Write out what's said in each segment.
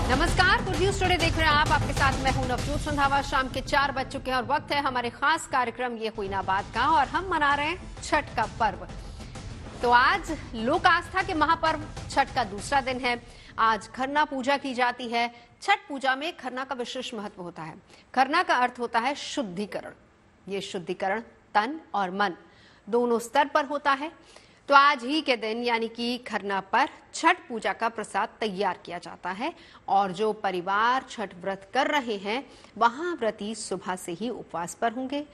नमस्कार, good news today देख रहे हैं आप। आपके साथ मैं हूं नवजोत संधावा। शाम के 4 बज चुके हैं और वक्त है हमारे खास कार्यक्रम ये हुई ना बात का, और हम मना रहे हैं छठ का पर्व। तो आज लोक आस्था के महापर्व छठ का दूसरा दिन है। आज खरना पूजा की जाती है। छठ पूजा में खरना का विशेष महत्व होता है। खरना का अर्थ होता है शुद्धिकरण। ये शुद्धिकरण तन और मन दोनों स्तर पर होता है। तो आज ही के दिन यानी कि खरना पर छठ पूजा का प्रसाद तैयार किया जाता है, और जो परिवार छठ व्रत कर रहे हैं वहां व्रती सुबह से ही उपवास पर होंगे।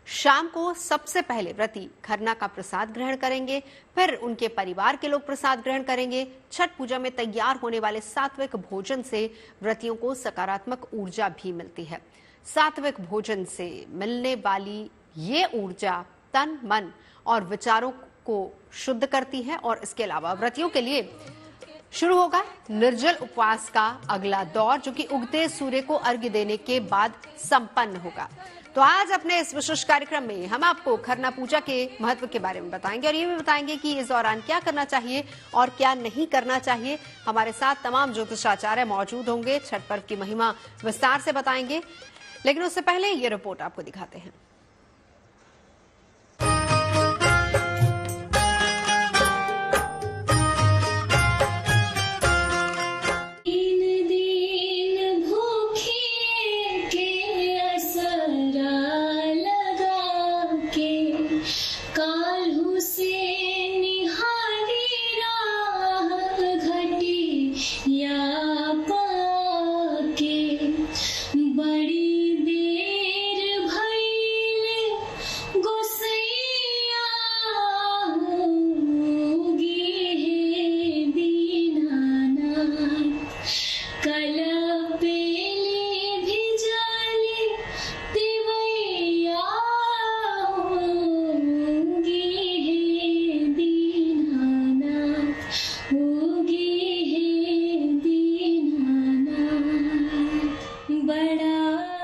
शाम को सबसे पहले व्रती खरना का प्रसाद ग्रहण करेंगे, फिर उनके परिवार के लोग प्रसाद ग्रहण करेंगे। छठ पूजा में तैयार होने वाले सात्विक भोजन से व्रतियों को सकारात्मक ऊर्जा भी मिलती है। सात्विक भोजन से मिलने वाली ये ऊर्जा तन, मन और विचारों को शुद्ध करती है। और इसके अलावा व्रतियों के लिए शुरू होगा निर्जल उपवास का अगला दौर, जो कि उगते सूर्य को अर्घ्य देने के बाद संपन्न होगा। तो आज अपने इस विशेष कार्यक्रम में हम आपको खरना पूजा के महत्व के बारे में बताएंगे, और ये भी बताएंगे कि इस दौरान क्या करना चाहिए और क्या नहीं करना चाहिए। हमारे साथ तमाम ज्योतिषाचार्य मौजूद होंगे, छठ पर्व की महिमा विस्तार से बताएंगे। लेकिन उससे पहले ये रिपोर्ट आपको दिखाते हैं।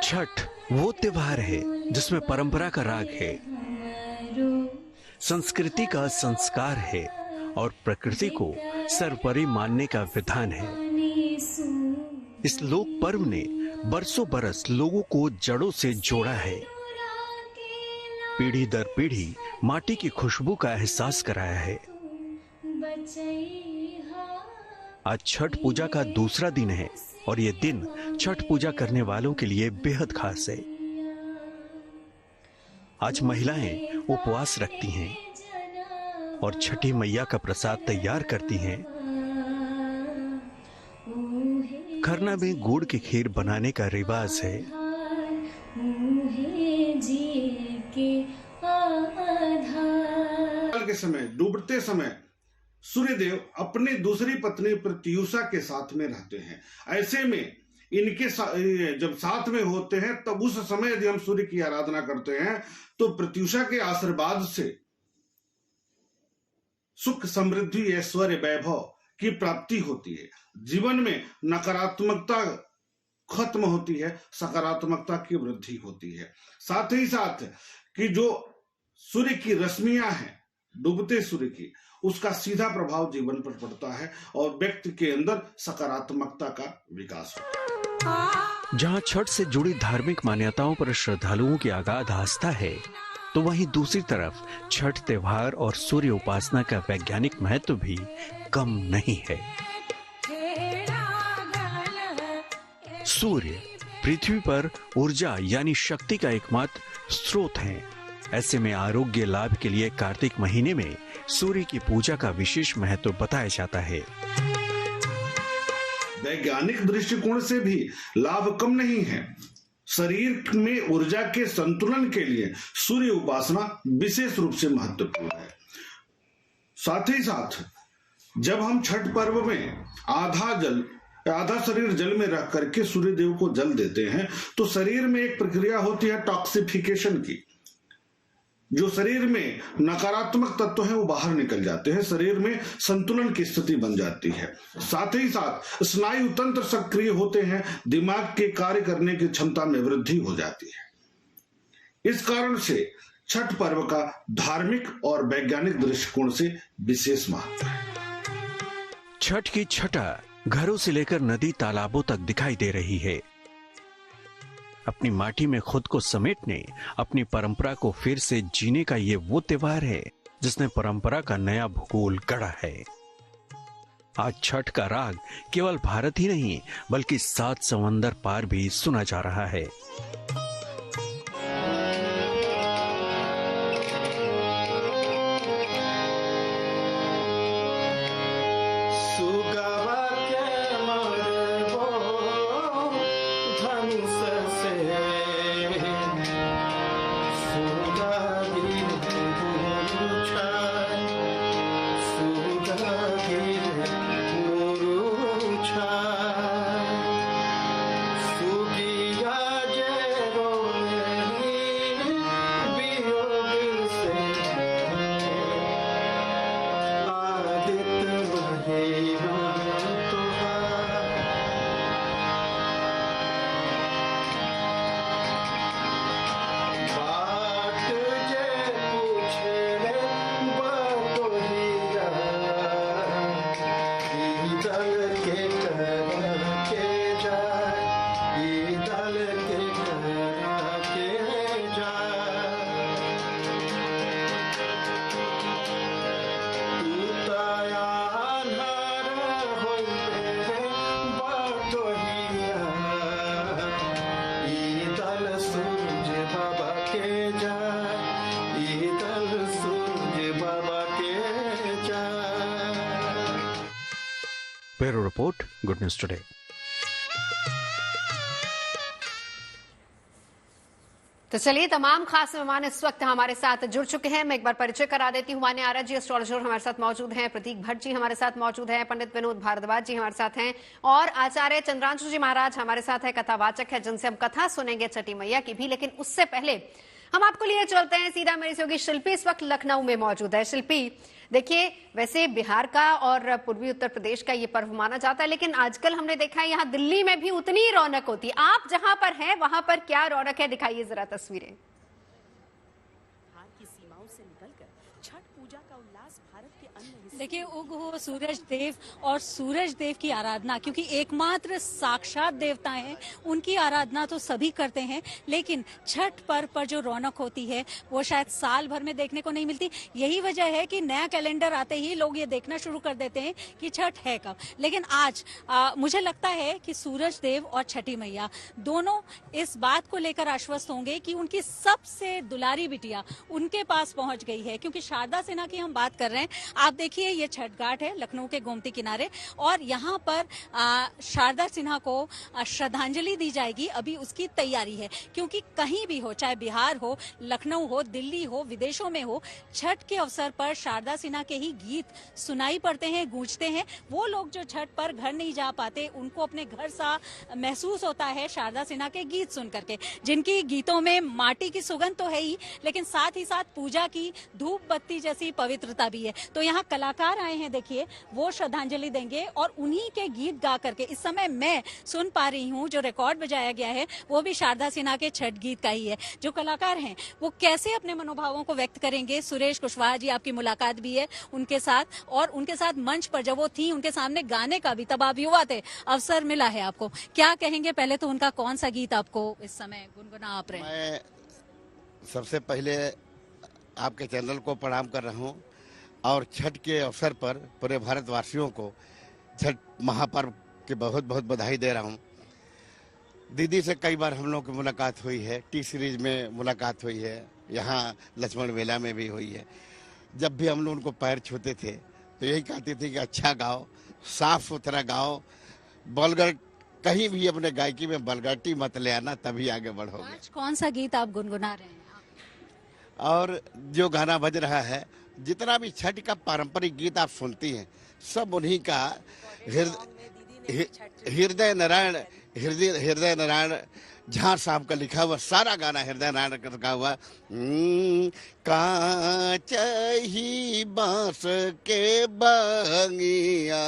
छठ वो त्योहार है जिसमें परंपरा का राग है, संस्कृति का संस्कार है और प्रकृति को सर्वोपरि मानने का विधान है। इस लोक पर्व ने बरसों बरस लोगों को जड़ों से जोड़ा है, पीढ़ी दर पीढ़ी माटी की खुशबू का एहसास कराया है। आज छठ पूजा का दूसरा दिन है और ये दिन छठ पूजा करने वालों के लिए बेहद खास है। आज महिलाएं उपवास रखती हैं और छठी मैया का प्रसाद तैयार करती हैं। खरना में गुड़ की खीर बनाने का रिवाज है। के समय डूबते समय सूर्यदेव अपनी दूसरी पत्नी प्रत्युषा के साथ में रहते हैं। ऐसे में इनके जब साथ में होते हैं तब उस समय यदि हम सूर्य की आराधना करते हैं तो प्रत्युषा के आशीर्वाद से सुख, समृद्धि, ऐश्वर्य, वैभव की प्राप्ति होती है। जीवन में नकारात्मकता खत्म होती है, सकारात्मकता की वृद्धि होती है। साथ ही साथ कि जो सूर्य की रश्मियां हैं डूबते सूर्य की, उसका सीधा प्रभाव जीवन पर पड़ता है और व्यक्ति के अंदर सकारात्मकता का विकास होता है। जहां छठ से जुड़ी धार्मिक मान्यताओं पर श्रद्धालुओं की अगाध आस्था है, तो वहीं दूसरी तरफ छठ त्योहार और सूर्य उपासना का वैज्ञानिक महत्व भी कम नहीं है। सूर्य पृथ्वी पर ऊर्जा यानी शक्ति का एकमात्र स्रोत है। ऐसे में आरोग्य लाभ के लिए कार्तिक महीने में सूर्य की पूजा का विशेष महत्व बताया जाता है। वैज्ञानिक दृष्टिकोण से भी लाभ कम नहीं है। शरीर में ऊर्जा के संतुलन के लिए सूर्य उपासना विशेष रूप से महत्वपूर्ण है। साथ ही साथ जब हम छठ पर्व में आधा शरीर जल में रख करके सूर्य देव को जल देते हैं तो शरीर में एक प्रक्रिया होती है टॉक्सिफिकेशन की। जो शरीर में नकारात्मक तत्व है वो बाहर निकल जाते हैं, शरीर में संतुलन की स्थिति बन जाती है। साथ ही साथ स्नायु तंत्र सक्रिय होते हैं, दिमाग के कार्य करने की क्षमता में वृद्धि हो जाती है। इस कारण से छठ पर्व का धार्मिक और वैज्ञानिक दृष्टिकोण से विशेष महत्व है। छठ की छठा घरों से लेकर नदी तालाबों तक दिखाई दे रही है। अपनी माटी में खुद को समेटने, अपनी परंपरा को फिर से जीने का ये वो त्योहार है जिसने परंपरा का नया भूगोल गढ़ा है। आज छठ का राग केवल भारत ही नहीं बल्कि 7 समंदर पार भी सुना जा रहा है। Bureau report, good news today. तो चलिए, तमाम खास मेहमान इस वक्त हमारे साथ जुड़ चुके हैं। मैं एक बार परिचय करा देती हूँ। मान्य आर्य जी एस्ट्रोलॉजर हमारे साथ मौजूद हैं, प्रतीक भट्ट जी हमारे साथ मौजूद हैं, पंडित विनोद भारद्वाज जी हमारे साथ हैं और आचार्य चंद्रांशु जी महाराज हमारे साथ है, कथावाचक है, जिनसे हम कथा सुनेंगे छठी मैया की भी। लेकिन उससे पहले हम आपको लिए चलते हैं सीधा। मेरी सहयोगी शिल्पी इस वक्त लखनऊ में मौजूद है। शिल्पी, देखिए, वैसे बिहार का और पूर्वी उत्तर प्रदेश का ये पर्व माना जाता है, लेकिन आजकल हमने देखा है यहाँ दिल्ली में भी उतनी ही रौनक होती है। आप जहां पर हैं वहां पर क्या रौनक है, दिखाइए जरा तस्वीरें। की सीमाओं से निकलकर छठ पूजा का उल्लास भारत के अन्य हिस्सों। देखिए, उग हो सूरज देव और सूरज देव की आराधना, क्योंकि एकमात्र साक्षात देवता हैं, उनकी आराधना तो सभी करते हैं, लेकिन छठ पर्व पर जो रौनक होती है वो शायद साल भर में देखने को नहीं मिलती। यही वजह है कि नया कैलेंडर आते ही लोग ये देखना शुरू कर देते हैं कि छठ है कब। लेकिन आज मुझे लगता है कि सूरज देव और छठी मैया दोनों इस बात को लेकर आश्वस्त होंगे कि उनकी सबसे दुलारी बिटिया उनके पास पहुंच गई है। क्योंकि शारदा सिन्हा की हम बात कर रहे हैं, आप देखिए ये छठ घाट है लखनऊ के गोमती किनारे, और यहाँ पर शारदा सिन्हा को श्रद्धांजलि दी जाएगी। अभी उसकी तैयारी है, क्योंकि कहीं भी हो, चाहे बिहार हो, लखनऊ हो, दिल्ली हो, विदेशों में हो, छठ के अवसर पर शारदा सिन्हा के ही गीत सुनाई पड़ते हैं, गूंजते हैं। वो लोग जो छठ पर घर नहीं जा पाते, उनको अपने घर सा महसूस होता है शारदा सिन्हा के गीत सुन करके, जिनकी गीतों में माटी की सुगंध तो है ही, लेकिन साथ ही साथ पूजा की धूप बत्ती जैसी पवित्रता भी है। तो यहाँ कलाकार आए हैं, देखिए, वो श्रद्धांजलि देंगे और उन्हीं के गीत गा करके इस समय मैं सुन पा रही हूँ जो रिकॉर्ड बजाया गया है वो भी शारदा सिन्हा के छठ गीत का ही है। जो कलाकार हैं वो कैसे अपने मनोभावों को व्यक्त करेंगे। सुरेश कुशवाहा जी, आपकी मुलाकात भी है उनके साथ, और उनके साथ मंच पर जब वो थी उनके सामने गाने का भी, तब आप युवा थे, अवसर मिला है आपको, क्या कहेंगे? पहले तो उनका कौन सा गीत आपको इस समय गुनगुना आप रहे हैं? मैं सबसे पहले आपके चैनल को प्रणाम कर रहा हूँ और छठ के अवसर पर पूरे भारतवासियों को छठ महापर्व की बहुत बहुत बधाई दे रहा हूँ। दीदी से कई बार हम लोग की मुलाकात हुई है, टी सीरीज में मुलाकात हुई है, यहाँ लक्ष्मण मेला में भी हुई है। जब भी हम लोग उनको पैर छूते थे तो यही कहते थे कि अच्छा गाओ, साफ सुथरा गाओ, बलगट कहीं भी अपने गायकी में बलगटी मत ले आना, तभी आगे बढ़ोगे। आज कौन सा गीत आप गुनगुना रहे हैं? और जो गाना बज रहा है, जितना भी छठ का पारंपरिक गीत आप सुनती हैं, सब उन्हीं का हृदय नारायण झार साहब का लिखा हुआ सारा गाना, हृदय नारायण का लिखा हुआ। कांच ही बांस के बंगिया,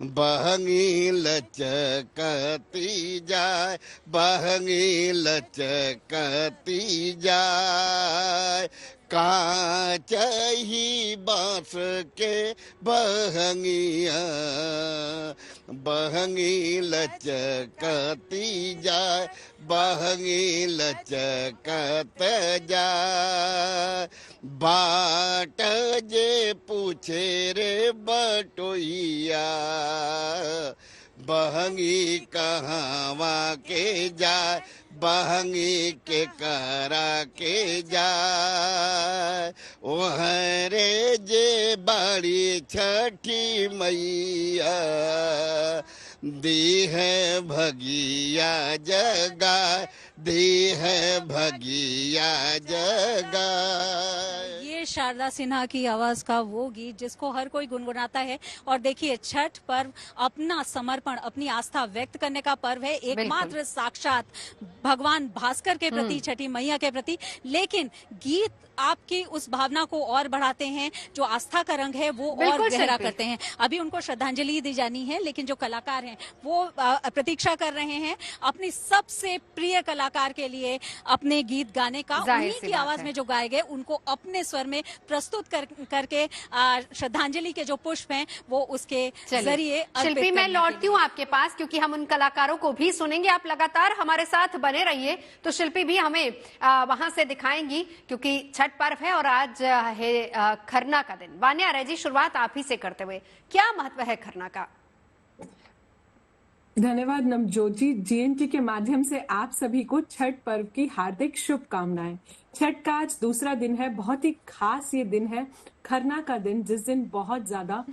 बहंगी लचकती जाए, बहंगी लचकती जाए, कांच ही बांस के बहंगिया बहंगी लचकती जाए बहंगी लचकत जाए बाट जे पूछे रे बटोइया बहंगी कहवा के जाए बहंगी के करा के जाए ओहरे जे बड़ी छठी मैया दी है भगिया जगा दी है भगिया जगा। ये शारदा सिन्हा की आवाज का वो गीत जिसको हर कोई गुनगुनाता है। और देखिए, छठ पर्व अपना समर्पण, अपनी आस्था व्यक्त करने का पर्व है, एकमात्र साक्षात भगवान भास्कर के प्रति, छठी मैया के प्रति। लेकिन गीत आपकी उस भावना को और बढ़ाते हैं, जो आस्था का रंग है वो और गहरा करते हैं। अभी उनको श्रद्धांजलि दी जानी है, लेकिन जो कलाकार हैं वो प्रतीक्षा कर रहे हैं अपनी सबसे प्रिय कलाकार के लिए अपने गीत गाने का। उन्हीं की आवाज में जो गाए गए उनको अपने स्वर में प्रस्तुत करके श्रद्धांजलि के जो पुष्प हैं वो उसके जरिए। शिल्पी, मैं लौटती हूँ आपके पास क्योंकि हम उन कलाकारों को भी सुनेंगे। आप लगातार हमारे साथ बने रहिए। तो शिल्पी भी हमें वहां से दिखाएंगी क्योंकि छठ पर्व है और आज है खरना का दिन। वान्या रैजी, शुरुआत आप ही से करते हुए, क्या महत्व है खरना का? धन्यवाद नवजोत जी। जीएनटी के माध्यम से आप सभी को छठ पर्व की हार्दिक शुभकामनाएं। छठ का आज दूसरा दिन है, बहुत ही खास ये दिन है, खरना का दिन, जिस दिन बहुत ज्यादा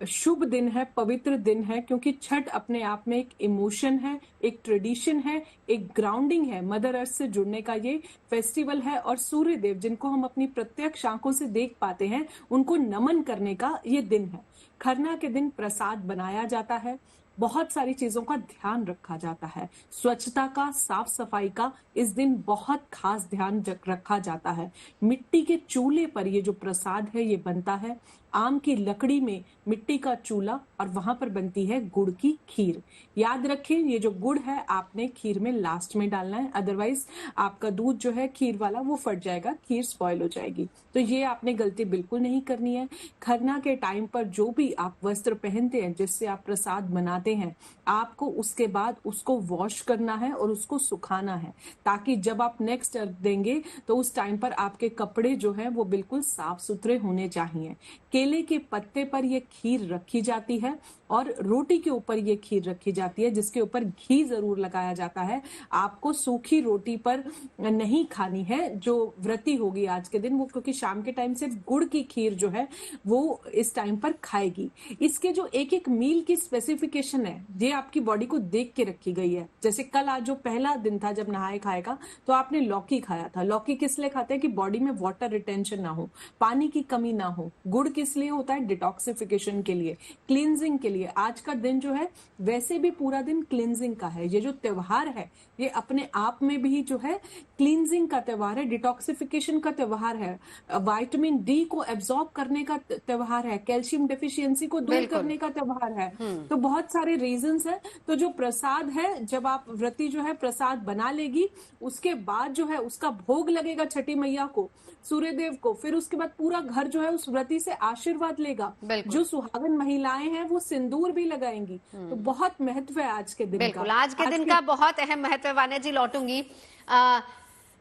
शुभ दिन है, पवित्र दिन है, क्योंकि छठ अपने आप में एक इमोशन है, एक ट्रेडिशन है, एक ग्राउंडिंग है, मदर अर्थ से जुड़ने का ये फेस्टिवल है। और सूर्य देव जिनको हम अपनी प्रत्यक्ष आंखों से देख पाते हैं, उनको नमन करने का ये दिन है। खरना के दिन प्रसाद बनाया जाता है, बहुत सारी चीजों का ध्यान रखा जाता है, स्वच्छता का, साफ सफाई का इस दिन बहुत खास ध्यान रखा जाता है। मिट्टी के चूल्हे पर ये जो प्रसाद है ये बनता है। आम की लकड़ी में मिट्टी का चूल्हा और वहां पर बनती है गुड़ की खीर। याद रखें, ये जो गुड़ है आपने खीर में लास्ट में डालना है, अदरवाइज आपका दूध जो है खीर वाला वो फट जाएगा, खीर स्पॉइल हो जाएगी। तो ये आपने गलती बिल्कुल नहीं करनी है। खरना के टाइम पर जो भी आप वस्त्र पहनते हैं जिससे आप प्रसाद बनाते हैं, आपको उसके बाद उसको वॉश करना है और उसको सुखाना है, ताकि जब आप नेक्स्ट अर्घ देंगे तो उस टाइम पर आपके कपड़े जो है वो बिल्कुल साफ सुथरे होने चाहिए। केले के पत्ते पर यह खीर रखी जाती है और रोटी के ऊपर ये खीर रखी जाती है, जिसके ऊपर घी जरूर लगाया जाता है। आपको सूखी रोटी पर नहीं खानी है जो व्रती होगी आज के दिन, वो क्योंकि शाम के टाइम सिर्फ गुड़ की खीर जो है वो इस टाइम पर खाएगी। इसके जो एक एक मील की स्पेसिफिकेशन है ये आपकी बॉडी को देख के रखी गई है। जैसे कल आज जो पहला दिन था जब नहाए खाएगा तो आपने लौकी खाया था। लौकी किस लिए खाते हैं? कि बॉडी में वाटर रिटेंशन ना हो, पानी की कमी ना हो। गुड़ किस लिए होता है? डिटॉक्सिफिकेशन के लिए, क्लींजिंग के लिए। आज का दिन जो है वैसे भी पूरा दिन क्लींजिंग का है। ये जो त्योहार है ये अपने आप में भी जो है क्लींजिंग का त्योहार है, डिटॉक्सिफिकेशन का त्योहार है, विटामिन डी को एब्जॉर्ब करने का त्योहार है, कैल्शियम डेफिशिएंसी को दूर करने का त्योहार है। तो बहुत सारे रीजंस है। तो जो प्रसाद है, जब आप व्रती जो है प्रसाद बना लेगी, उसके बाद जो है उसका भोग लगेगा छठी मैया को, सूर्यदेव को, फिर उसके बाद पूरा घर जो है उस व्रती से आशीर्वाद लेगा। जो सुहागन महिलाएं हैं वो सिंदूर भी लगाएंगी। तो बहुत महत्व है आज के दिन का। बिल्कुल, आज के दिन का बहुत अहम महत्व है। वान्या जी लौटूंगी।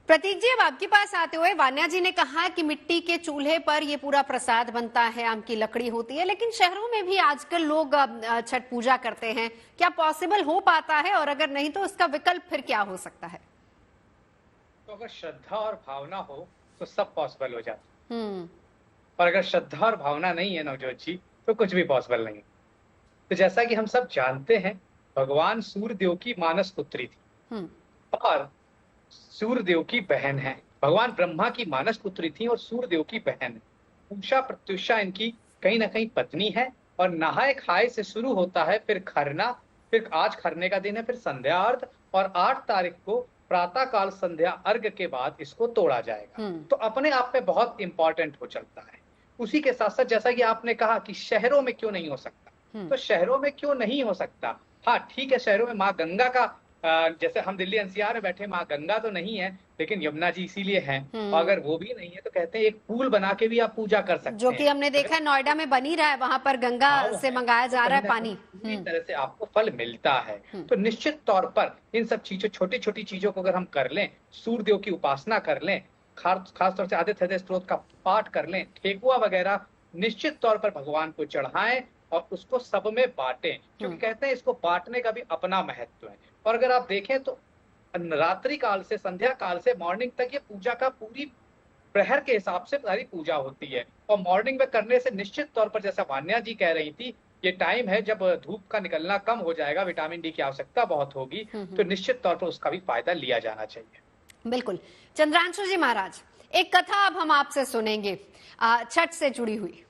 प्रतीक जी, अब आपके पास आते हुए, वान्या जी ने कहा कि मिट्टी के चूल्हे पर ये पूरा प्रसाद बनता है, आम की लकड़ी होती है, लेकिन शहरों में भी आजकल लोग छठ पूजा करते हैं। क्या पॉसिबल हो पाता है? और अगर नहीं तो उसका विकल्प फिर क्या हो सकता है? तो अगर श्रद्धा और भावना हो तो सब पॉसिबल हो जाता है। और अगर श्रद्धा और भावना नहीं है नवजोत जी, तो कुछ भी पॉसिबल नहीं। तो जैसा कि हम सब जानते हैं, भगवान सूर्यदेव की मानस पुत्री थी और सूर्यदेव की बहन है। भगवान ब्रह्मा की मानस पुत्री थी और सूर्यदेव की बहन है। उषा प्रत्युषा इनकी कहीं ना कहीं पत्नी है। और नहाए खाए से शुरू होता है फिर खरना, फिर आज खरने का दिन है, फिर संध्या अर्घ, और 8 तारीख को प्रातः काल संध्या अर्घ के बाद इसको तोड़ा जाएगा। तो अपने आप में बहुत इंपॉर्टेंट हो चलता है। उसी के साथ साथ जैसा कि आपने कहा कि शहरों में क्यों नहीं हो सकता, तो शहरों में क्यों नहीं हो सकता? हाँ ठीक है, शहरों में माँ गंगा का, जैसे हम दिल्ली एनसीआर में बैठे, माँ गंगा तो नहीं है, लेकिन यमुना जी इसीलिए हैं, और अगर वो भी नहीं है तो कहते हैं एक पुल बना के भी आप पूजा कर सकते हैं, जो कि हमने देखा है नोएडा में बनी रहा है, वहां पर गंगा से मंगाया जा रहा है पानी, पूरी तरह से आपको फल मिलता है। तो निश्चित तौर पर इन सब चीजों, छोटी छोटी चीजों को अगर हम कर लें, सूर्य देव की उपासना कर लें, खास तौर से आदित्य हृदय स्तोत्र का पाठ कर लें, ठेकुआ वगैरह निश्चित तौर पर भगवान को चढ़ाएं और उसको सब में बांटें, क्योंकि कहते हैं इसको बांटने का भी अपना महत्व है। और अगर आप देखें तो रात्रि काल से संध्या काल से मॉर्निंग तक ये पूजा का पूरी प्रहर के हिसाब से सारी पूजा होती है, और मॉर्निंग में करने से निश्चित तौर पर, जैसा वान्या जी कह रही थी, ये टाइम है जब धूप का निकलना कम हो जाएगा, विटामिन डी की आवश्यकता बहुत होगी, तो निश्चित तौर पर उसका भी फायदा लिया जाना चाहिए। बिल्कुल। चंद्रांशु जी महाराज, एक कथा अब हम आपसे सुनेंगे छठ से जुड़ी हुई।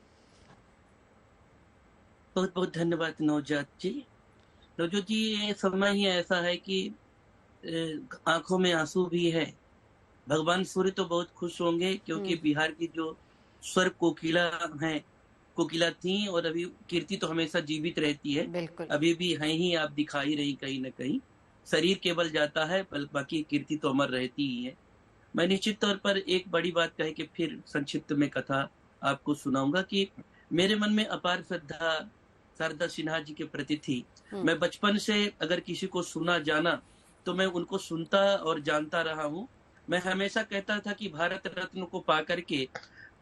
बहुत बहुत धन्यवाद नवजोत जी। नवजोत जी, ये समय ही ऐसा है कि आंखों में आंसू भी है। भगवान सूर्य तो बहुत खुश होंगे, क्योंकि बिहार की जो स्वर कोकिला है, कोकिला थी, और अभी कीर्ति तो हमेशा जीवित रहती है, अभी भी है ही, आप दिखाई रही कहीं न कहीं। शरीर केवल जाता है, बाकी कीर्ति तो अमर रहती ही है। मैं निश्चित तौर पर एक बड़ी बात कहे कि फिर संक्षिप्त में कथा आपको सुनाऊंगा कि मेरे मन में अपार श्रद्धा शारदा सिन्हा जी के प्रति थी। मैं बचपन से अगर किसी को सुना जाना तो मैं उनको सुनता और जानता रहा हूँ। मैं हमेशा कहता था कि भारत रत्न को पाकर के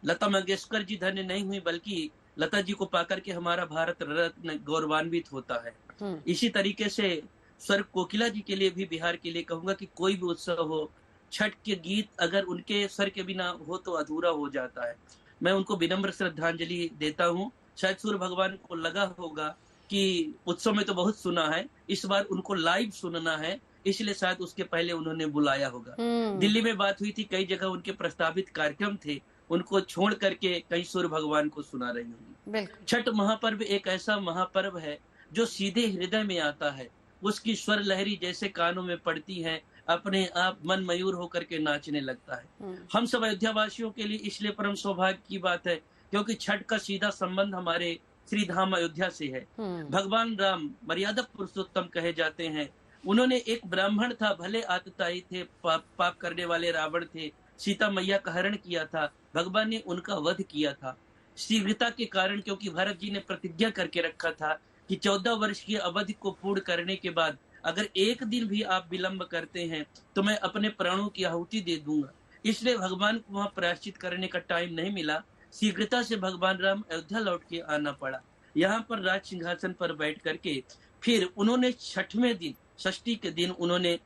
लता मंगेशकर जी धन्य नहीं हुई, बल्कि लता जी को पाकर के हमारा भारत रत्न गौरवान्वित होता है। इसी तरीके से स्वर कोकिला जी के लिए भी, बिहार के लिए कहूंगा कि कोई भी उत्सव हो, छठ के गीत अगर उनके स्वर के बिना हो तो अधूरा हो जाता है। मैं उनको विनम्र श्रद्धांजलि देता हूँ। शायद सूर्य भगवान को लगा होगा कि उत्सव में तो बहुत सुना है, इस बार उनको लाइव सुनना है, इसलिए शायद उसके पहले उन्होंने बुलाया होगा। दिल्ली में बात हुई थी, कई जगह उनके प्रस्तावित कार्यक्रम थे, उनको छोड़ करके कहीं सूर्य भगवान को सुना रही होंगी। छठ महापर्व एक ऐसा महापर्व है जो सीधे हृदय में आता है। उसकी स्वर लहरी जैसे कानों में पड़ती है, अपने आप मन मयूर होकर के नाचने लगता है। हम सब अयोध्या वासियों के लिए इसलिए परम सौभाग्य की बात है, क्योंकि छठ का सीधा संबंध हमारे श्री धाम अयोध्या से है। भगवान राम मर्यादा पुरुषोत्तम कहे जाते हैं। उन्होंने, एक ब्राह्मण था, भले आतताई थे, पाप करने वाले रावण थे, सीता मैया का हरण किया था, भगवान ने उनका वध किया था शीघ्रता के कारण, क्योंकि भरत जी ने प्रतिज्ञा करके रखा था कि 14 वर्ष की अवधि को पूर्ण करने के बाद अगर एक दिन भी आप विलंब करते हैं तो मैं अपने प्राणों की आहुति दे दूंगा। इसलिए भगवान को वहां प्रायश्चित करने का टाइम नहीं मिला, शीघ्रता से भगवान राम अयोध्या लौट के आना पड़ा। यहाँ पर राज सिंहासन पर बैठ करके फिर उन्होंने छठवें दिन, षष्ठी के दिन उन्होंने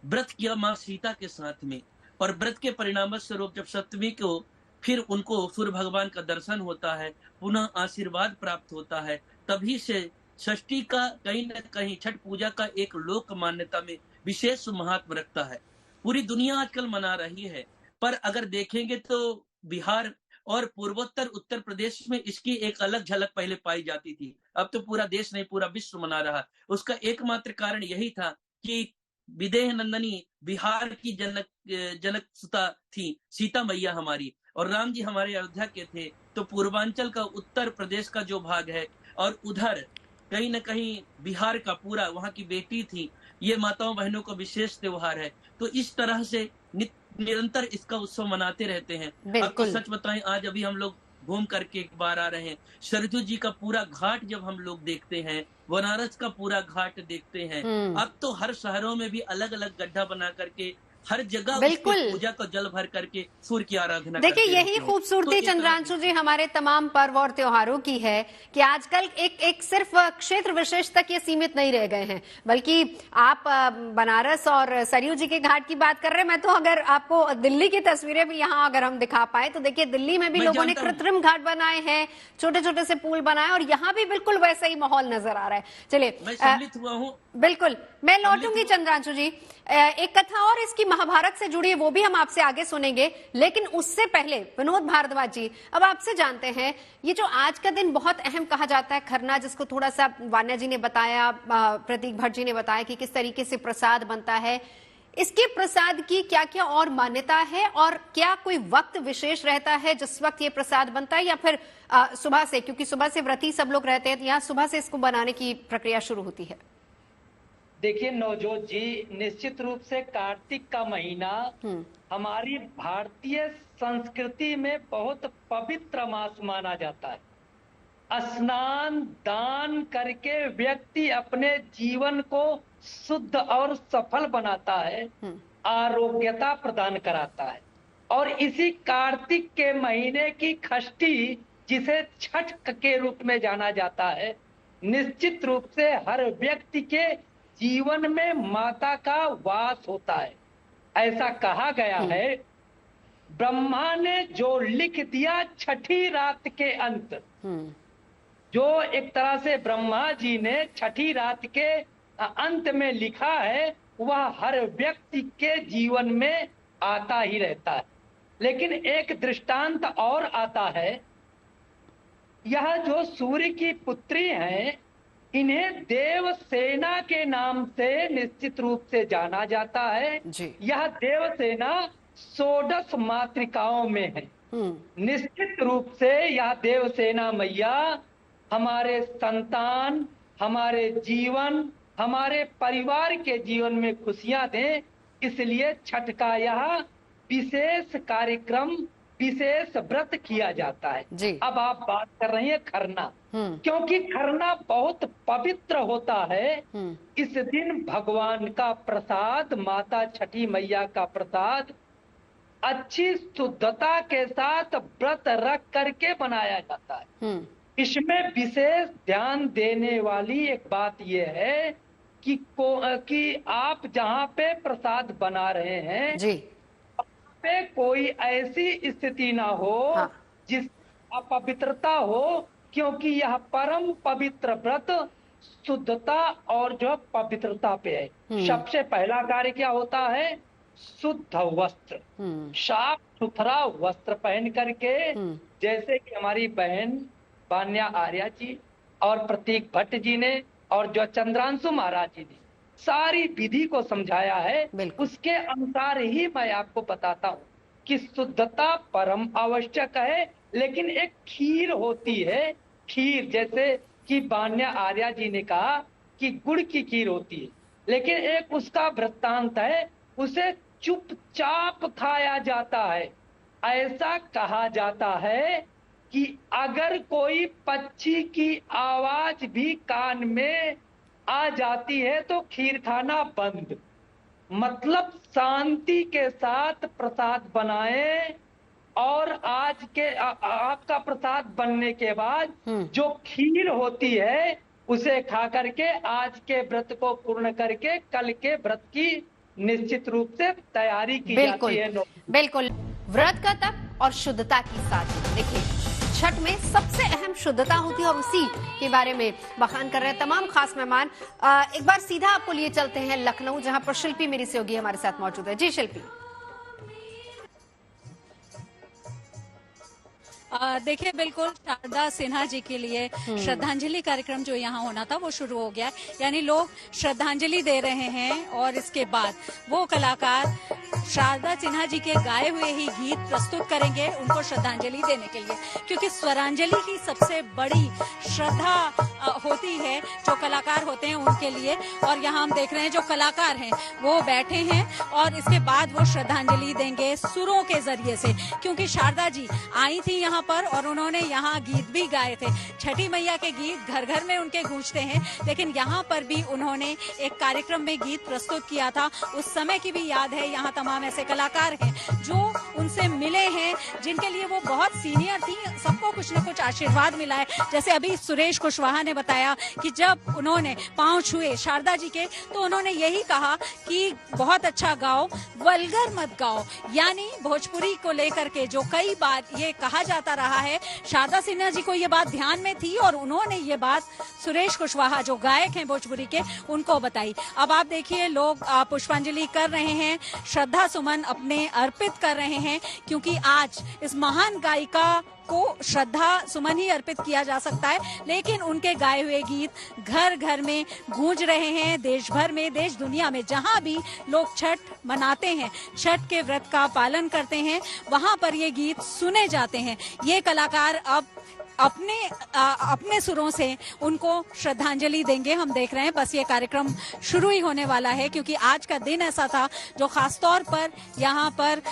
व्रत किया माँ सीता के साथ में, और व्रत के परिणाम स्वरूप जब सप्तमी को फिर उनको सूर्य भगवान का दर्शन होता है, पुनः आशीर्वाद प्राप्त होता है, तभी से षष्ठी का कहीं न कहीं छठ पूजा का एक लोक मान्यता में विशेष महत्व रखता है। पूरी दुनिया आजकल मना रही है, पर अगर देखेंगे तो बिहार और पूर्वोत्तर उत्तर प्रदेश में इसकी एक अलग झलक पहले पाई जाती थी। अब तो पूरा देश नहीं, पूरा विश्व मना रहा। उसका एकमात्र कारण यही था कि विदेह नंदनी बिहार की जनक सुता थी सीता मैया हमारी, और राम जी हमारे अयोध्या के थे। तो पूर्वांचल का, उत्तर प्रदेश का जो भाग है, और उधर कहीं न कहीं बिहार का पूरा, वहां की बेटी थी। ये माताओं बहनों का विशेष त्योहार है। तो इस तरह से निरंतर इसका उत्सव मनाते रहते हैं। अब तो सच बताएं, आज अभी हम लोग घूम करके एक बार आ रहे हैं, सरजू जी का पूरा घाट जब हम लोग देखते हैं, बनारस का पूरा घाट देखते हैं, अब तो हर शहरों में भी अलग अलग गड्ढा बना करके हर जगह पूजा का जल भर करके सूर्य की आराधना। देखिए, यही खूबसूरती चंद्रांशु जी हमारे तमाम पर्व और त्योहारों की है कि आजकल एक सिर्फ क्षेत्र विशेष तक ये सीमित नहीं रह गए हैं, बल्कि आप बनारस और सरयू जी के घाट की बात कर रहे हैं। मैं तो अगर आपको दिल्ली की तस्वीरें भी यहाँ अगर हम दिखा पाए तो देखिए, दिल्ली में भी लोगों ने कृत्रिम घाट बनाए हैं, छोटे छोटे से पुल बनाए, और यहाँ भी बिल्कुल वैसा ही माहौल नजर आ रहा है। चलिए, मैं सम्मिलित हुआ हूँ। बिल्कुल, मैं लौटूंगी चंद्रांशु जी। एक कथा और इसकी महाभारत से जुड़ी है, वो भी हम आपसे आगे सुनेंगे, लेकिन उससे पहले विनोद भारद्वाज जी, अब आपसे जानते हैं, ये जो आज का दिन बहुत अहम कहा जाता है, खरना, जिसको थोड़ा सा वान्या जी ने बताया, प्रतीक भट्ट जी ने बताया कि किस तरीके से प्रसाद बनता है, इसके प्रसाद की क्या क्या और मान्यता है, और क्या कोई वक्त विशेष रहता है जिस वक्त ये प्रसाद बनता है, या फिर सुबह से, क्योंकि सुबह से व्रती सब लोग रहते हैं, यहाँ सुबह से इसको बनाने की प्रक्रिया शुरू होती है? देखिए नवजोत जी, निश्चित रूप से कार्तिक का महीना हमारी भारतीय संस्कृति में बहुत पवित्र मास माना जाता है। स्नान दान करके व्यक्ति अपने जीवन को शुद्ध और सफल बनाता है, आरोग्यता प्रदान कराता है। और इसी कार्तिक के महीने की षष्ठी, जिसे छठ के रूप में जाना जाता है, निश्चित रूप से हर व्यक्ति के जीवन में माता का वास होता है। ऐसा कहा गया है, ब्रह्मा ने जो लिख दिया छठी रात के अंत, जो एक तरह से ब्रह्मा जी ने छठी रात के अंत में लिखा है, वह हर व्यक्ति के जीवन में आता ही रहता है। लेकिन एक दृष्टांत और आता है, यह जो सूर्य की पुत्री हैं, इन्हें देवसेना के नाम से निश्चित रूप से जाना जाता है। यह देवसेना 16 मातृकाओं में है। निश्चित रूप से यह देवसेना मैया हमारे संतान, हमारे जीवन, हमारे परिवार के जीवन में खुशियां दें, इसलिए छठ का यह विशेष कार्यक्रम, विशेष व्रत किया जाता है। अब आप बात कर रही हैं खरना, क्योंकि खरना बहुत पवित्र होता है। इस दिन भगवान का प्रसाद, माता छठी मैया का प्रसाद अच्छी शुद्धता के साथ व्रत रख करके बनाया जाता है। इसमें विशेष ध्यान देने वाली एक बात यह है कि आप जहाँ पे प्रसाद बना रहे हैं, पे कोई ऐसी स्थिति ना हो जिस अपवित्रता हो, क्योंकि यह परम पवित्र व्रत शुद्धता और जो पवित्रता पे है। सबसे पहला कार्य क्या होता है? शुद्ध वस्त्र, साफ सुथरा वस्त्र पहन करके, जैसे कि हमारी बहन बान्या आर्या जी और प्रतीक भट्ट जी ने और जो चंद्रांशु महाराज जी ने सारी विधि को समझाया है, उसके अनुसार ही मैं आपको बताता हूँ कि शुद्धता परम आवश्यक है। लेकिन एक खीर होती है, खीर जैसे कि बान्या आर्या जी ने कहा कि गुड़ की खीर होती है, लेकिन एक उसका वृत्तांत है, उसे चुपचाप खाया जाता है। ऐसा कहा जाता है कि अगर कोई पक्षी की आवाज भी कान में आ जाती है तो खीर खाना बंद। मतलब शांति के साथ प्रसाद बनाएं, और आज के आपका प्रसाद बनने के बाद जो खीर होती है उसे खा करके आज के व्रत को पूर्ण करके कल के व्रत की निश्चित रूप से तैयारी की जाती है। बिल्कुल, व्रत का तप और शुद्धता की साथ देखिए छठ में सबसे अहम शुद्धता होती है और उसी के बारे में बखान कर रहे हैं तमाम खास मेहमान। एक बार सीधा आपको लिए चलते हैं लखनऊ, जहां पर शिल्पी मेरी सहयोगी हमारे साथ मौजूद है। जी शिल्पी। देखिए बिल्कुल शारदा सिन्हा जी के लिए श्रद्धांजलि कार्यक्रम जो यहाँ होना था वो शुरू हो गया, यानी लोग श्रद्धांजलि दे रहे हैं और इसके बाद वो कलाकार शारदा सिन्हा जी के गाए हुए ही गीत प्रस्तुत करेंगे उनको श्रद्धांजलि देने के लिए, क्योंकि स्वरांजलि ही सबसे बड़ी श्रद्धा होती है जो कलाकार होते हैं उनके लिए। और यहाँ हम देख रहे हैं जो कलाकार हैं वो बैठे हैं और इसके बाद वो श्रद्धांजलि देंगे सुरों के जरिए से, क्योंकि शारदा जी आई थी यहाँ पर और उन्होंने यहाँ गीत भी गाए थे। छठी मैया के गीत घर घर में उनके गूंजते हैं, लेकिन यहाँ पर भी उन्होंने एक कार्यक्रम में गीत प्रस्तुत किया था। उस समय की भी याद है। यहाँ तमाम ऐसे कलाकार हैं जो उनसे मिले हैं, जिनके लिए वो बहुत सीनियर थी, सबको कुछ न कुछ आशीर्वाद मिला है। जैसे अभी सुरेश कुशवाहा ने बताया कि जब उन्होंने पांव छुए शारदा जी के तो उन्होंने यही कहा कि बहुत अच्छा गाओ, वल्गर मत गाओ। यानी भोजपुरी को लेकर के जो कई बार ये कहा जाता रहा है, शारदा सिन्हा जी को ये बात ध्यान में थी और उन्होंने ये बात सुरेश कुशवाहा जो गायक हैं भोजपुरी के उनको बताई। अब आप देखिए लोग पुष्पांजलि कर रहे हैं, श्रद्धा सुमन अपने अर्पित कर रहे हैं, क्योंकि आज इस महान गायिका को श्रद्धा सुमन ही अर्पित किया जा सकता है, लेकिन उनके गाए हुए गीत घर घर में गूंज रहे हैं। देश भर में, देश दुनिया में जहां भी लोग छठ मनाते हैं, छठ के व्रत का पालन करते हैं, वहां पर ये गीत सुने जाते हैं। ये कलाकार अब अपने सुरों से उनको श्रद्धांजलि देंगे। हम देख रहे हैं बस ये कार्यक्रम शुरू ही होने वाला है, क्योंकि आज का दिन ऐसा था जो खासतौर पर यहाँ पर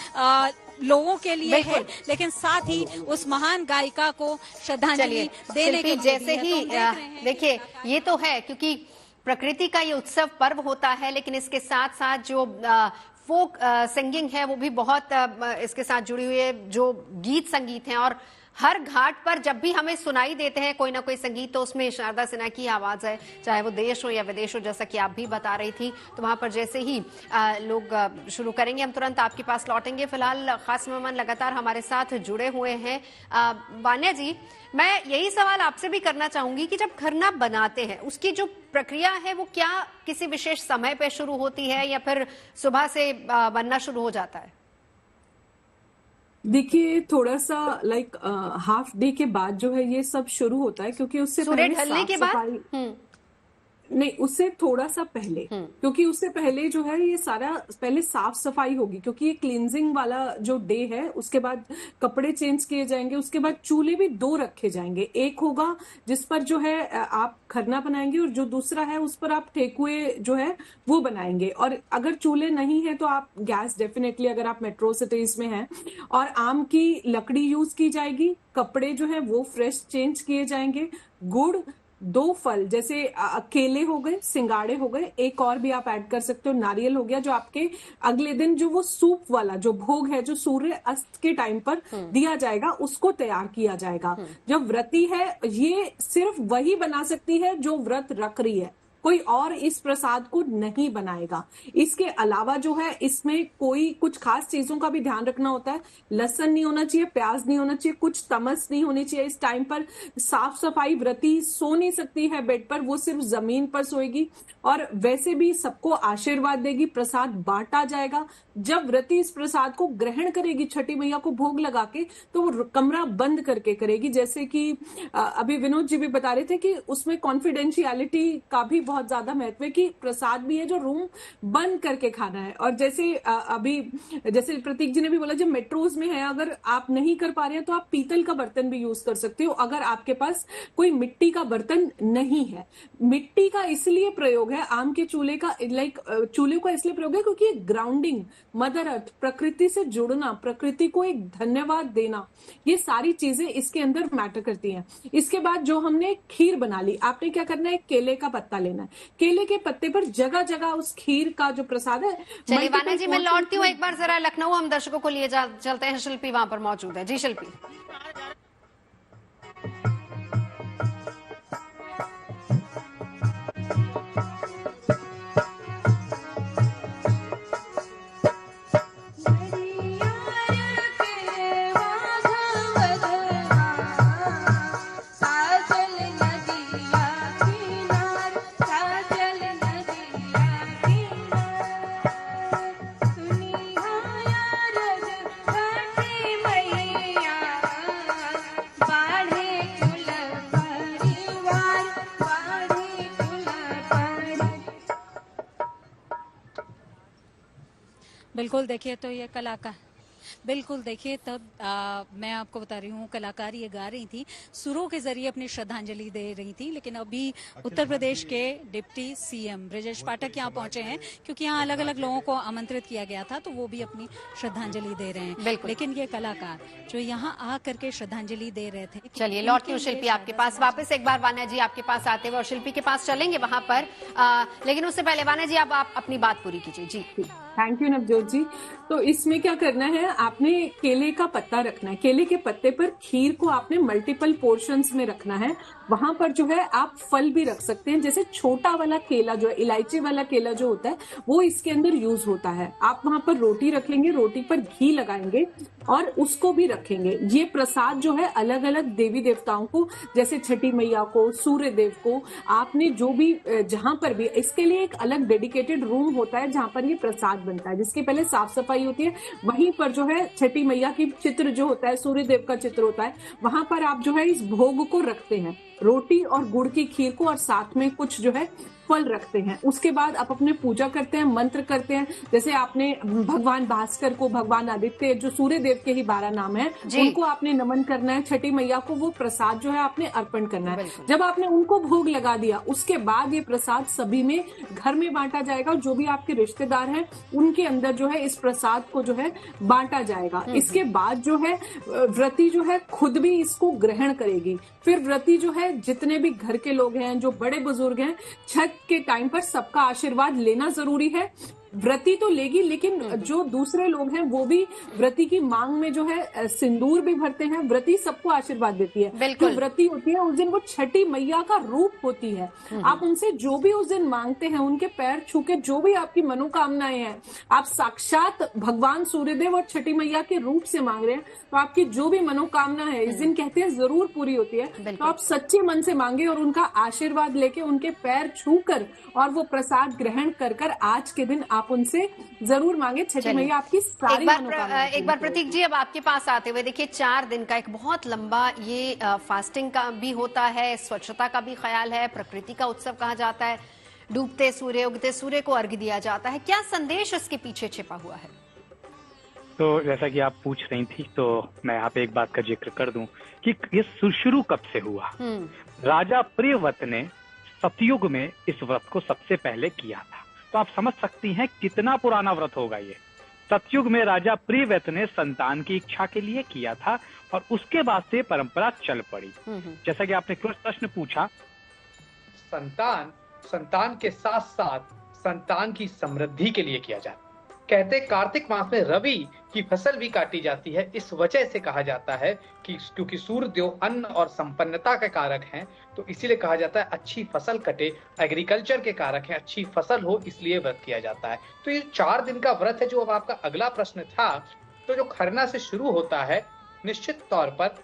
लोगों के लिए है, लेकिन साथ ही उस महान गायिका को श्रद्धांजलि देने के जैसे ही देखिए ये तो है, क्योंकि प्रकृति का ये उत्सव पर्व होता है, लेकिन इसके साथ साथ जो फोक सिंगिंग है वो भी बहुत इसके साथ जुड़ी हुई है, जो गीत संगीत हैं। और हर घाट पर जब भी हमें सुनाई देते हैं कोई ना कोई संगीत, तो उसमें शारदा सिन्हा की आवाज है, चाहे वो देश हो या विदेश हो, जैसा कि आप भी बता रही थी। तो वहां पर जैसे ही लोग शुरू करेंगे हम तुरंत आपके पास लौटेंगे। फिलहाल खास मेहमान लगातार हमारे साथ जुड़े हुए हैं। वान्या जी, मैं यही सवाल आपसे भी करना चाहूंगी कि जब खरना बनाते हैं उसकी जो प्रक्रिया है वो क्या किसी विशेष समय पे शुरू होती है या फिर सुबह से बनना शुरू हो जाता है? देखिए, थोड़ा सा लाइक हाफ डे के बाद जो है ये सब शुरू होता है, क्योंकि उससे सूर्य ढलने के बाद नहीं, उससे थोड़ा सा पहले, क्योंकि उससे पहले जो है ये सारा पहले साफ सफाई होगी, क्योंकि ये क्लींजिंग वाला जो डे है। उसके बाद कपड़े चेंज किए जाएंगे, उसके बाद चूल्हे भी 2 रखे जाएंगे। एक होगा जिस पर जो है आप खरना बनाएंगे, और जो दूसरा है उस पर आप ठेकुए जो है वो बनाएंगे। और अगर चूल्हे नहीं है तो आप गैस डेफिनेटली, अगर आप मेट्रो सिटीज में हैं, और आम की लकड़ी यूज की जाएगी। कपड़े जो है वो फ्रेश चेंज किए जाएंगे। गुड़, 2 फल जैसे केले हो गए, सिंगाड़े हो गए, एक और भी आप ऐड कर सकते हो, नारियल हो गया, जो आपके अगले दिन जो वो सूप वाला जो भोग है जो सूर्य अस्त के टाइम पर दिया जाएगा, उसको तैयार किया जाएगा। जब व्रती है ये सिर्फ वही बना सकती है जो व्रत रख रही है, कोई और इस प्रसाद को नहीं बनाएगा। इसके अलावा जो है इसमें कोई कुछ खास चीजों का भी ध्यान रखना होता है। लहसुन नहीं होना चाहिए, प्याज नहीं होना चाहिए, कुछ तमस नहीं होनी चाहिए। इस टाइम पर साफ सफाई, व्रती सो नहीं सकती है बेड पर, वो सिर्फ जमीन पर सोएगी। और वैसे भी सबको आशीर्वाद देगी, प्रसाद बांटा जाएगा। जब व्रती इस प्रसाद को ग्रहण करेगी छठी मैया को भोग लगा के, तो वो कमरा बंद करके करेगी। जैसे कि अभी विनोद जी भी बता रहे थे कि उसमें कॉन्फिडेंशियलिटी का भी बहुत ज्यादा महत्व है, कि प्रसाद भी है जो रूम बंद करके खाना है। और जैसे अभी जैसे प्रतीक जी ने भी बोला, जब मेट्रोज में है अगर आप नहीं कर पा रहे हैं तो आप पीतल का बर्तन भी यूज कर सकते हो, अगर आपके पास कोई मिट्टी का बर्तन नहीं है। मिट्टी का इसलिए प्रयोग है, आम के चूल्हे का चूल्हे का इसलिए प्रयोग है क्योंकि ग्राउंडिंग, मदर अर्थ, प्रकृति से जुड़ना, प्रकृति को एक धन्यवाद देना, ये सारी चीजें इसके अंदर मैटर करती हैं। इसके बाद जो हमने खीर बना ली, आपने क्या करना है, केले का पत्ता लेना है। केले के पत्ते पर जगह जगह उस खीर का जो प्रसाद है। चलिए वान्या जी, मैं लौटती हूँ एक बार जरा लखनऊ, हम दर्शकों को लिए चलते हैं। शिल्पी वहां पर मौजूद है। जी शिल्पी। बिल्कुल देखिए, तो ये कलाकार, बिल्कुल देखिए, तब मैं आपको बता रही हूँ कलाकार ये गा रही थी, सुरों के जरिए अपनी श्रद्धांजलि दे रही थी। लेकिन अभी उत्तर प्रदेश के डिप्टी सीएम ब्रजेश पाठक यहाँ पहुंचे हैं, क्योंकि यहाँ अलग अलग लोगों को आमंत्रित किया गया था, तो वो भी अपनी श्रद्धांजलि दे रहे हैं। लेकिन ये कलाकार जो यहाँ आ करके श्रद्धांजलि दे रहे थे। चलिए लौटती हूँ शिल्पी आपके पास वापस एक बार। वान्या जी आपके पास आते हुए और शिल्पी के पास चलेंगे वहां पर, लेकिन उससे पहले वान्या जी आप अपनी बात पूरी कीजिए। जी थैंक यू नवजोत जी। तो इसमें क्या करना है, आपने केले का पत्ता रखना है। केले के पत्ते पर खीर को आपने मल्टीपल पोर्शंस में रखना है। वहां पर जो है आप फल भी रख सकते हैं, जैसे छोटा वाला केला जो है, इलायची वाला केला जो होता है वो इसके अंदर यूज होता है। आप वहां पर रोटी रखेंगे, रोटी पर घी लगाएंगे और उसको भी रखेंगे। ये प्रसाद जो है अलग अलग देवी देवताओं को, जैसे छठी मैया को, सूर्य देव को, आपने जो भी जहां पर भी, इसके लिए एक अलग डेडिकेटेड रूम होता है जहां पर ये प्रसाद बनता है, जिसके पहले साफ सफाई होती है। वहीं पर जो है छठी मैया की चित्र जो होता है, सूर्य देव का चित्र होता है, वहां पर आप जो है इस भोग को रखते हैं, रोटी और गुड़ की खीर को, और साथ में कुछ जो है फल रखते हैं। उसके बाद आप अपने पूजा करते हैं, मंत्र करते हैं। जैसे आपने भगवान भास्कर को, भगवान आदित्य जो सूर्य देव के ही 12 नाम है, उनको आपने नमन करना है। छठी मैया को वो प्रसाद जो है आपने अर्पण करना है। जब आपने उनको भोग लगा दिया, उसके बाद ये प्रसाद सभी में घर में बांटा जाएगा। जो भी आपके रिश्तेदार हैं उनके अंदर जो है इस प्रसाद को जो है बांटा जाएगा। इसके बाद जो है व्रती जो है खुद भी इसको ग्रहण करेगी। फिर व्रती जो है जितने भी घर के लोग हैं, जो बड़े बुजुर्ग हैं, छठ के टाइम पर सबका आशीर्वाद लेना जरूरी है। व्रती तो लेगी, लेकिन जो दूसरे लोग हैं वो भी व्रती की मांग में जो है सिंदूर भी भरते हैं। व्रती सबको आशीर्वाद देती है। जो व्रती होती है उस दिन वो छठी मैया का रूप होती है। आप उनसे जो भी उस दिन मांगते हैं, उनके पैर छू के जो भी आपकी मनोकामनाएं हैं, आप साक्षात भगवान सूर्यदेव और छठी मैया के रूप से मांग रहे हैं, तो आपकी जो भी मनोकामना है इस दिन कहते हैं जरूर पूरी होती है। तो आप सच्चे मन से मांगे और उनका आशीर्वाद लेके, उनके पैर छू कर और वो प्रसाद ग्रहण कर आज के दिन आप उनसे जरूर मांगे। छठी मैया आपकी सारी मनोकामनाएं। एक बार प्रतीक जी, अब आपके पास आते हुए देखिए, 4 दिन का एक बहुत लंबा ये फास्टिंग का भी होता है, स्वच्छता का भी ख्याल है, प्रकृति का उत्सव कहा जाता है, डूबते सूर्य उगते सूर्य को अर्घ्य दिया जाता है। क्या संदेश इसके पीछे छिपा हुआ है? तो जैसा कि आप पूछ रही थी, तो मैं यहाँ पे एक बात का जिक्र कर दूं कि ये शुरू कब से हुआ। राजा प्रियव्रत ने सतयुग में इस व्रत को सबसे पहले किया था। तो आप समझ सकती हैं कितना पुराना व्रत होगा ये। सतयुग में राजा प्रियव्रत ने संतान की इच्छा के लिए किया था और उसके बाद से परंपरा चल पड़ी। जैसा कि आपने प्रश्न पूछा, संतान के साथ साथ संतान की समृद्धि के लिए किया जाता है। कहते कार्तिक मास में रवि की फसल भी काटी जाती है। इस वजह से कहा जाता है कि क्योंकि सूर्य देव अन्न और संपन्नता के कारक हैं, तो इसीलिए कहा जाता है अच्छी फसल कटे, एग्रीकल्चर के कारक हैं, अच्छी फसल हो, इसलिए व्रत किया जाता है। तो ये 4 दिन का व्रत है। जो अब आपका अगला प्रश्न था, तो जो खरना से शुरू होता है, निश्चित तौर पर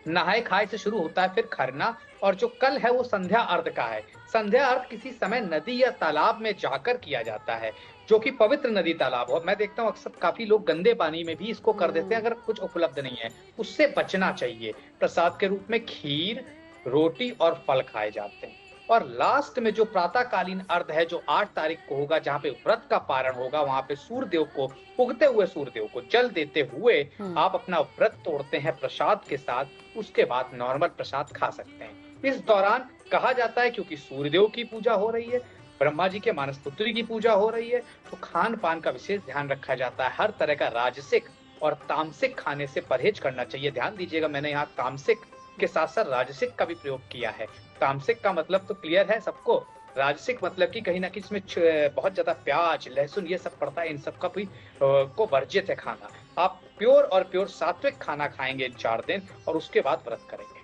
नहाए खाए से शुरू होता है, फिर खरना, और जो कल है वो संध्या अर्घ का है। संध्या अर्घ किसी समय नदी या तालाब में जाकर किया जाता है, जो कि पवित्र नदी तालाब हो। मैं देखता हूँ अक्सर काफी लोग गंदे पानी में भी इसको कर देते हैं, अगर कुछ उपलब्ध नहीं है, उससे बचना चाहिए। प्रसाद के रूप में खीर, रोटी और फल खाए जाते हैं। और लास्ट में जो प्रातःकालीन अर्घ है, जो 8 तारीख को होगा, जहाँ पे व्रत का पारण होगा, वहां पे सूर्यदेव को, उगते हुए सूर्यदेव को जल देते हुए आप अपना व्रत तोड़ते हैं प्रसाद के साथ। उसके बाद नॉर्मल प्रसाद खा सकते हैं। इस दौरान कहा जाता है, क्योंकि सूर्यदेव की पूजा हो रही है, ब्रह्मा जी के मानस पुत्री की पूजा हो रही है, तो खान पान का विशेष ध्यान रखा जाता है। हर तरह का राजसिक और तामसिक खाने से परहेज करना चाहिए। ध्यान दीजिएगा, मैंने यहाँ तामसिक के साथ साथ राजसिक का भी प्रयोग किया है। तामसिक का मतलब तो क्लियर है सबको, राजसिक मतलब कि कहीं ना कहीं इसमें बहुत ज्यादा प्याज, लहसुन ये सब पड़ता है, इन सब का भी को वर्जित है खाना। आप प्योर और प्योर सात्विक खाना खाएंगे इन 4 दिन और उसके बाद व्रत करेंगे।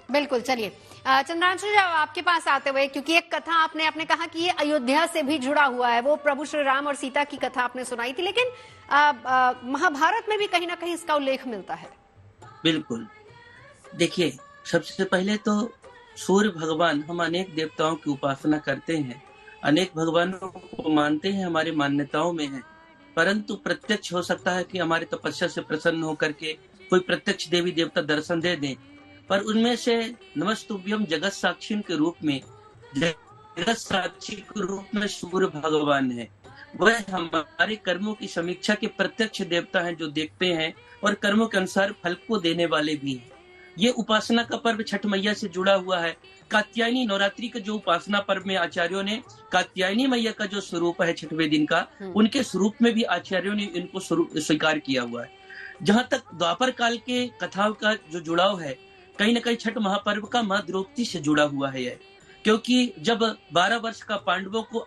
बिल्कुल। चलिए चंद्रांशु जी, आपके पास आते हुए, क्योंकि एक कथा आपने कहा कि ये अयोध्या से भी जुड़ा हुआ है, वो प्रभु श्री राम और सीता की कथा आपने सुनाई थी, लेकिन महाभारत में भी कहीं ना कहीं इसका उल्लेख मिलता है। बिल्कुल। देखिए, सबसे पहले तो सूर्य भगवान, हम अनेक देवताओं की उपासना करते हैं, अनेक भगवानों को मानते हैं, हमारी मान्यताओं में है, परंतु प्रत्यक्ष हो सकता है कि हमारी तपस्या से प्रसन्न होकर के कोई प्रत्यक्ष देवी देवता दर्शन दे दें, पर उनमें से नमस्तुभ्यम जगत साक्षी के रूप में, जगत साक्षी के रूप में सूर्य भगवान है। वह हमारे कर्मों की समीक्षा के प्रत्यक्ष देवता हैं, जो देखते हैं और कर्मों के अनुसार फल को देने वाले भी हैं। ये उपासना का पर्व छठ मैया से जुड़ा हुआ है। कात्यायनी नवरात्रि का जो उपासना पर्व में आचार्यों ने कात्यायनी मैया का जो स्वरूप है छठवें दिन का, उनके स्वरूप में भी आचार्यों ने इनको स्वीकार किया हुआ है। जहाँ तक द्वापर काल के कथाओं का जो जुड़ाव है, कहीं न कहीं छठ महापर्व का माँ द्रौपदी से जुड़ा हुआ है यह, क्योंकि जब 12 वर्ष का पांडवों को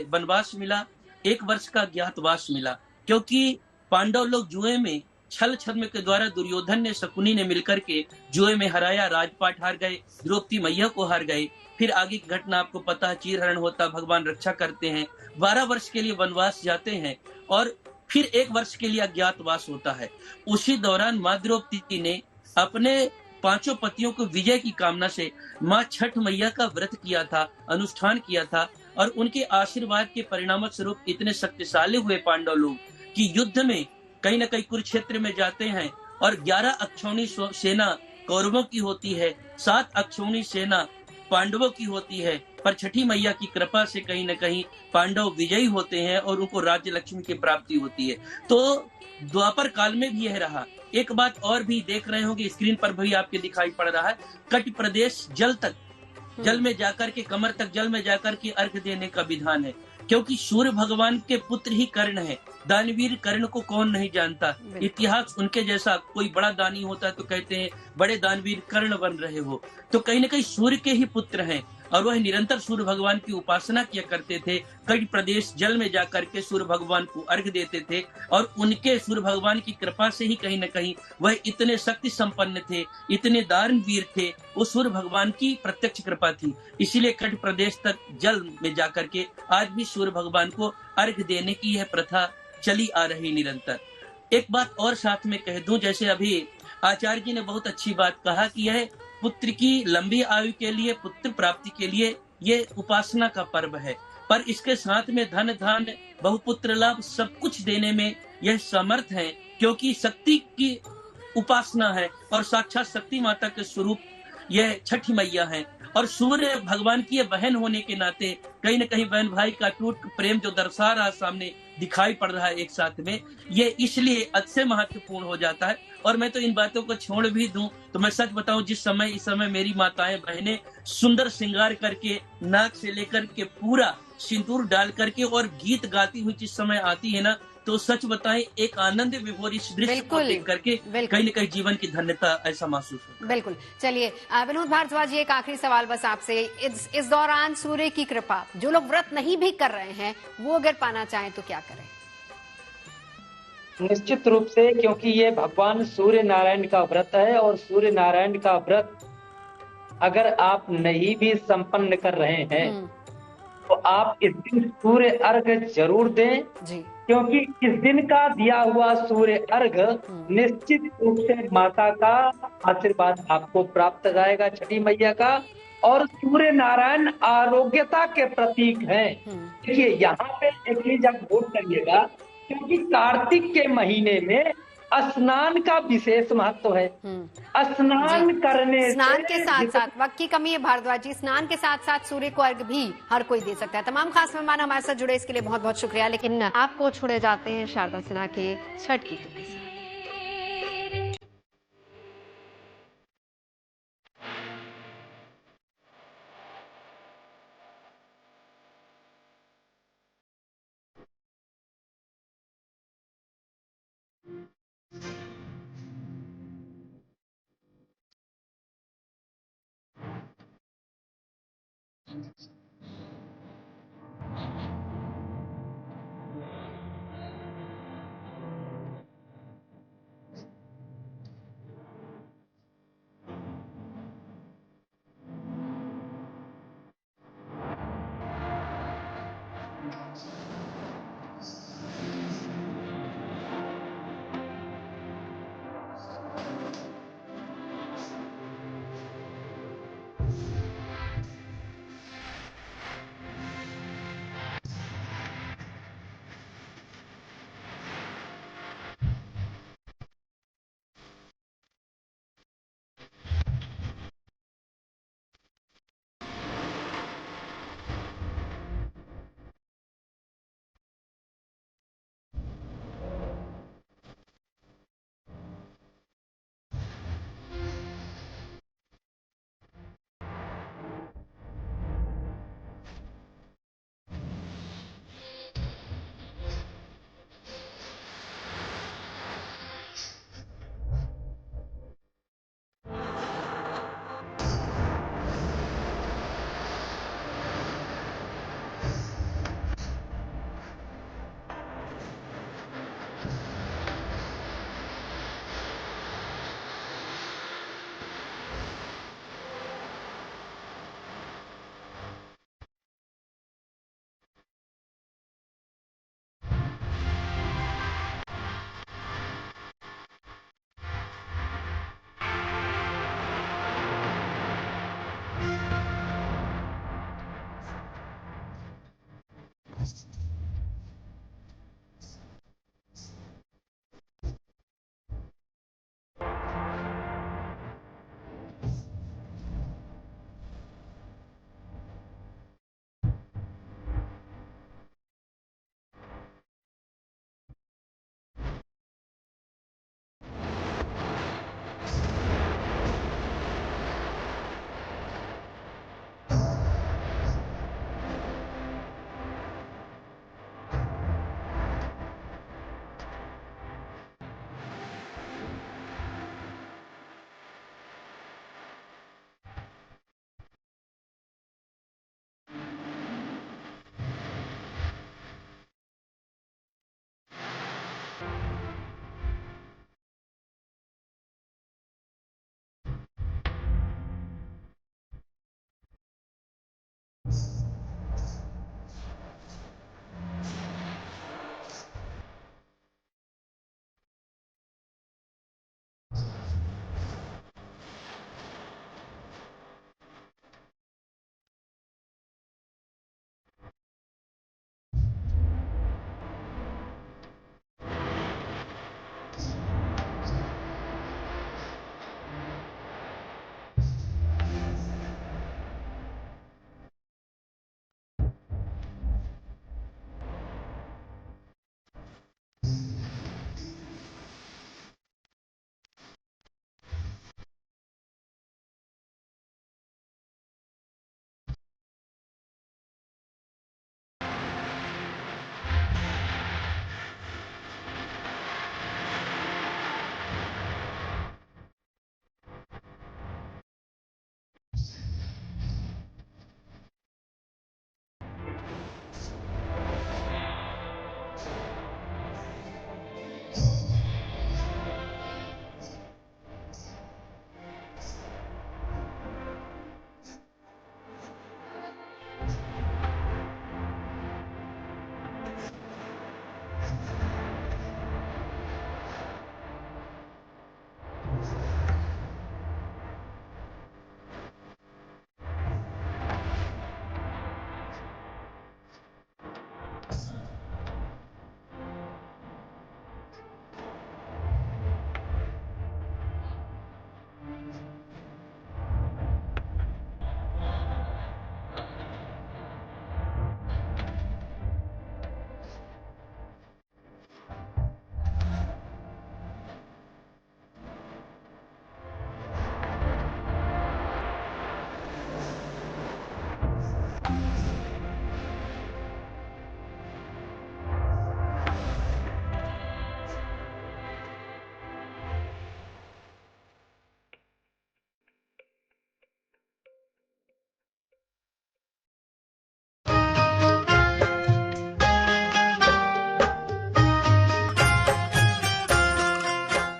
वनवास मिला, 1 वर्ष का अज्ञातवास मिला, क्योंकि पांडव लोग जुए में छल छद्म के द्वारा दुर्योधन ने, शकुनी ने मिलकर के जुए में हराया, राजपाट हार गए, द्रौपदी मैया को हार गए। फिर आगे की घटना आपको पता है, चीरहरण होता, भगवान रक्षा करते हैं, 12 वर्ष के लिए वनवास जाते हैं और फिर 1 वर्ष के लिए अज्ञातवास होता है। उसी दौरान माँ द्रौपदी ने अपने 5 पतियों को विजय की कामना से माँ छठ मैया का व्रत किया था, अनुष्ठान किया था, और उनके आशीर्वाद के परिणाम स्वरूप इतने शक्तिशाली हुए पांडव लोग कि युद्ध में कहीं न कहीं कुरुक्षेत्र में जाते हैं और 11 अक्षौणी सेना कौरवों की होती है, 7 अक्षौणी सेना पांडवों की होती है, पर छठी मैया की कृपा से कहीं न कहीं पांडव विजयी होते हैं और उनको राज्य लक्ष्मी की प्राप्ति होती है। तो द्वापर काल में भी यह रहा। एक बात और भी देख रहे होंगे, स्क्रीन पर भी आपके दिखाई पड़ रहा है, कट प्रदेश जल में जाकर के, कमर तक जल में जाकर के अर्घ देने का विधान है, क्योंकि सूर्य भगवान के पुत्र ही कर्ण है। दानवीर कर्ण को कौन नहीं जानता, इतिहास उनके जैसा कोई बड़ा दानी होता है तो कहते हैं बड़े दानवीर कर्ण बन रहे हो। तो कहीं न कहीं सूर्य के ही पुत्र हैं और वह निरंतर सूर्य भगवान की उपासना किया करते थे। कई प्रदेश जल में जाकर के सूर्य भगवान को अर्घ देते थे और उनके सूर्य भगवान की कृपा से ही कहीं न कहीं वह इतने शक्ति संपन्न थे, इतने दानवीर थे, वो सूर्य भगवान की प्रत्यक्ष कृपा थी। इसीलिए कट प्रदेश तक जल में जाकर के आज भी सूर्य भगवान को अर्घ देने की यह प्रथा चली आ रही निरंतर। एक बात और साथ में कह दूं, जैसे अभी आचार्य जी ने बहुत अच्छी बात कहा कि यह पुत्र की लंबी आयु के लिए, पुत्र प्राप्ति के लिए ये उपासना का पर्व है, पर इसके साथ में धन धान बहुपुत्र लाभ सब कुछ देने में यह समर्थ है, क्योंकि शक्ति की उपासना है और साक्षात शक्ति माता के स्वरूप यह छठी मैया है। और सूर्य भगवान की बहन होने के नाते कहीं न कहीं बहन भाई का टूट प्रेम जो दर्शा रहा सामने दिखाई पड़ रहा है एक साथ में, ये इसलिए अतिशय महत्वपूर्ण हो जाता है। और मैं तो इन बातों को छोड़ भी दूं तो मैं सच बताऊं, इस समय मेरी माताएं बहनें सुंदर श्रृंगार करके नाक से लेकर के पूरा सिंदूर डाल करके और गीत गाती हुई जिस समय आती है ना, तो सच बताएं एक आनंद विभोर इस दृश्य को देख करके कहीं न कहीं जीवन की धन्यता ऐसा महसूस होता है। बिल्कुल। चलिए विनोद भारद्वाज, एक आखिरी सवाल बस आपसे, इस दौरान सूर्य की कृपा जो लोग व्रत नहीं भी कर रहे हैं वो अगर पाना चाहें तो क्या करें? निश्चित रूप से, क्योंकि ये भगवान सूर्य नारायण का व्रत है और सूर्य नारायण का व्रत अगर आप नहीं भी संपन्न कर रहे हैं तो आप इस दिन सूर्य अर्घ जरूर दें जी। क्योंकि इस दिन का दिया हुआ सूर्य अर्घ निश्चित रूप से माता का आशीर्वाद आपको प्राप्त हो जाएगा, छठी मैया का। और सूर्य नारायण आरोग्यता के प्रतीक हैं। देखिए यहाँ पे एक चीज आप नोट करिएगा, क्योंकि कार्तिक के महीने में स्नान का विशेष महत्व है। स्नान करने, स्नान के साथ साथ, वक्त की कमी है भारद्वाज जी, स्नान के साथ साथ सूर्य को अर्घ भी हर कोई दे सकता है। तमाम खास मेहमान हमारे साथ जुड़े, इसके लिए बहुत बहुत शुक्रिया। लेकिन आपको छोड़े जाते हैं शारदा सिन्हा के छठ की।